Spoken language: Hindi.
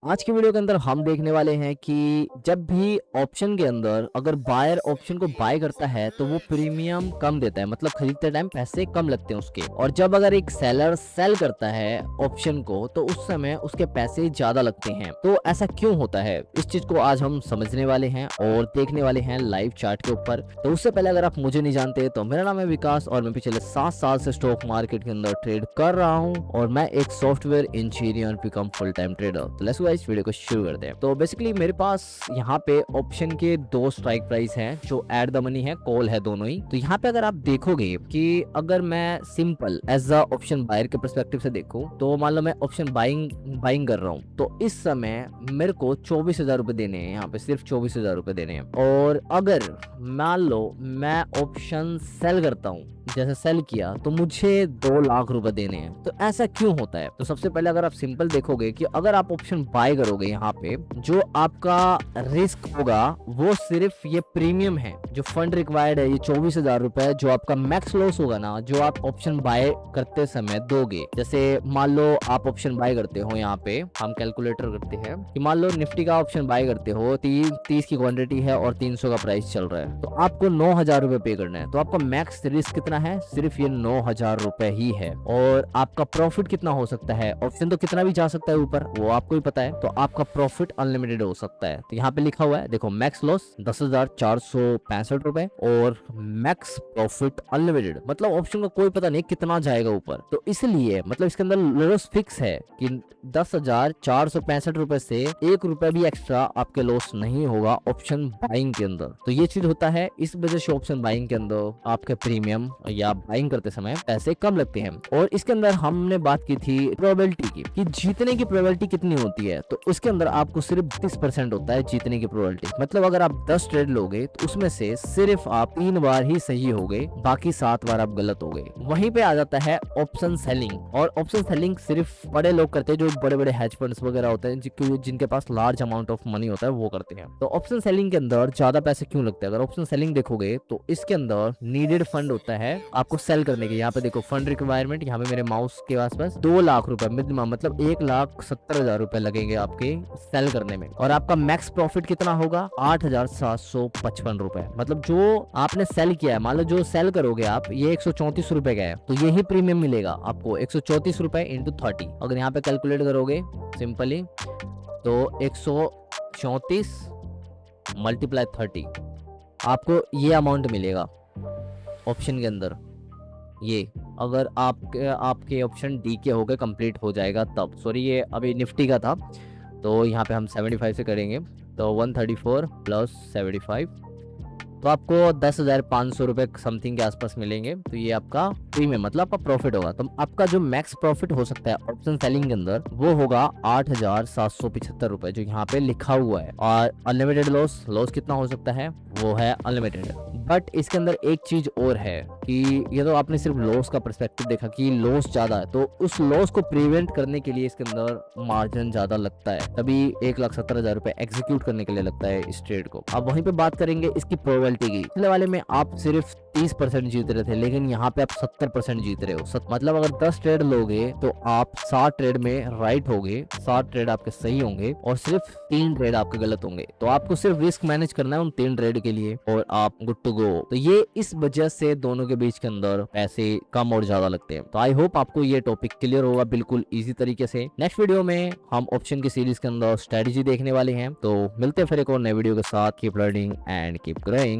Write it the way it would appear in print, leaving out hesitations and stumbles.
आज की वीडियो के अंदर हम देखने वाले हैं कि जब भी ऑप्शन के अंदर अगर बायर ऑप्शन को बाय करता है तो वो प्रीमियम कम देता है, मतलब खरीदते टाइम पैसे कम लगते हैं उसके। और जब अगर एक सेलर सेल करता है ऑप्शन को तो उस समय उसके पैसे ज्यादा लगते हैं। तो ऐसा क्यों होता है, इस चीज को आज हम समझने वाले हैं और देखने वाले हैं लाइव चार्ट के ऊपर। तो उससे पहले अगर आप मुझे नहीं जानते तो मेरा नाम है विकास और मैं पिछले 7 साल से स्टॉक मार्केट के अंदर ट्रेड कर रहा हूँ और मैं एक software engineer become full time trader. तो लेट्स गो इस वीडियो को शुरू करते हैं। तो बेसिकली मेरे पास यहाँ पे ऑप्शन के दो स्ट्राइक प्राइस हैं जो एट द मनी है, कॉल है दोनों ही। तो यहाँ पे अगर आप देखोगे कि अगर मैं simple as a option buyer के पर्सपेक्टिव से देखूं तो मान लो मैं ऑप्शन बाइंग बाइंग कर रहा हूँ तो इस समय मेरे को 24,000 रुपए देने हैं, यहाँ पे सिर्फ 24,000 रुपए देने हैं। और अगर मान लो मैं ऑप्शन सेल करता हूँ, जैसे सेल किया तो मुझे 2 लाख रुपए देने हैं। तो ऐसा क्यों होता है? तो सबसे पहले अगर आप सिंपल देखोगे कि अगर आप ऑप्शन बाय करोगे यहाँ पे जो आपका रिस्क होगा वो सिर्फ ये प्रीमियम है, जो फंड रिक्वायर्ड है ये 24,000 रुपए, जो आपका मैक्स लॉस होगा ना जो आप ऑप्शन बाय करते समय दोगे। जैसे मान लो आप ऑप्शन बाय करते हो, यहाँ पे हम कैलकुलेटर करते हैं कि मान लो निफ्टी का ऑप्शन बाय करते हो, 30 की क्वांटिटी है और 300 का प्राइस चल रहा है, तो आपको 9,000 रुपए पे करना है। तो आपका मैक्स रिस्क कितना है? सिर्फ ये 9,000 रुपए ही है। और आपका प्रॉफिट कितना हो सकता है? ऑप्शन तो कितना भी जा सकता है ऊपर, वो आपको ही पता है। तो आपका प्रॉफिट अनलिमिटेड हो सकता है। तो यहाँ पे लिखा हुआ है देखो, मैक्स लॉस 10,465 रुपए और मैक्स प्रॉफिट अनलिमिटेड, मतलब ऑप्शन का कोई पता नहीं कितना जाएगा ऊपर। तो इसलिए मतलब इसके अंदर लॉस फिक्स है कि 10,465 रुपए से 1 रुपए भी एक्स्ट्रा आपके लॉस नहीं होगा ऑप्शन बाइंग के अंदर। तो ये चीज होता है, इस वजह से ऑप्शन बाइंग के अंदर आपके प्रीमियम या बाइंग करते समय पैसे कम लगते हैं। और इसके अंदर हमने बात की थी प्रोबेबिलिटी की कि जीतने की प्रोबेबिलिटी कितनी होती है। तो इसके अंदर आपको सिर्फ 30% होता है जीतने की प्रोबेबिलिटी, मतलब अगर आप 10 ट्रेड लोगे तो उसमें से सिर्फ आप 3 बार ही सही हो गए, बाकी 7 बार आप गलत हो गए। वहीं पे आ जाता है ऑप्शन सेलिंग। और ऑप्शन सेलिंग सिर्फ बड़े लोग करते हैं, जो बड़े बड़े हेज फंड्स वगैरह होते हैं जिनके पास लार्ज अमाउंट ऑफ मनी होता है वो करते हैं। तो ऑप्शन सेलिंग के अंदर ज्यादा पैसे क्यों लगते हैं? अगर ऑप्शन सेलिंग देखोगे तो इसके अंदर नीडेड फंड होता है आपको सेल करने के। यहाँ पे देखो फंड रिक्वायरमेंट, यहाँ पे मेरे माउस के आसपास 2 लाख रुपए मिनिमम, मतलब 1,70,000 रुपए लगेंगे आपके सेल करने में। और आपका मैक्स प्रॉफिट कितना होगा? 8,755 रुपए, मतलब जो आपने सेल किया है, मान लो जो सेल करोगे आप ये 134 रुपए का है तो यही प्रीमियम मिलेगा आपको 134 रुपए इंटू 30। अगर यहाँ पे कैलकुलेट करोगे सिंपली तो 134 मल्टीप्लाई 30 आपको ये अमाउंट मिलेगा ऑप्शन के अंदर। ये अगर आपके ऑप्शन डी के हो गए कंप्लीट हो जाएगा तब, सॉरी ये अभी निफ्टी का था तो यहाँ पे हम 75 से करेंगे तो 134 प्लस 75 तो आपको 10,500 रुपए समथिंग के आसपास मिलेंगे। तो ये आपका प्रीमियम मतलब आपका प्रॉफिट होगा। तो आपका जो मैक्स प्रॉफिट हो सकता है ऑप्शन सेलिंग के अंदर वो होगा 8,775 रुपए, जो यहाँ पे लिखा हुआ है। और अनलिमिटेड लॉस, लॉस कितना हो सकता है? वो है अनलिमिटेड। बट इसके अंदर एक चीज और है कि ये तो आपने सिर्फ लॉस का पर्सपेक्टिव देखा कि लॉस ज्यादा है, तो उस लॉस को प्रिवेंट करने के लिए इसके अंदर मार्जिन ज्यादा लगता है, तभी 1,70,000 रुपए एग्जीक्यूट करने के लिए लगता है इस ट्रेड को। अब वहीं पे बात करेंगे इसकी प्रोबेबिलिटी की। पिछले वाले में आप सिर्फ 30% जीत रहे थे, लेकिन यहाँ पे आप 70% जीत रहे हो। मतलब अगर 10 ट्रेड लोगे तो आप 7 ट्रेड में राइट होगे, 7 ट्रेड आपके सही होंगे और सिर्फ 3 ट्रेड आपके गलत होंगे। तो आपको सिर्फ रिस्क मैनेज करना है उन 3 ट्रेड के लिए और आप गुड टू गो। तो ये इस वजह से दोनों के बीच के अंदर पैसे कम और ज्यादा लगते हैं। तो आई होप आपको ये टॉपिक क्लियर होगा बिल्कुल इजी तरीके से। नेक्स्ट वीडियो में हम ऑप्शन की सीरीज के अंदर स्ट्रेटेजी देखने वाले हैं। तो मिलते हैं फिर एक और नए वीडियो के साथ। Keep learning and keep growing.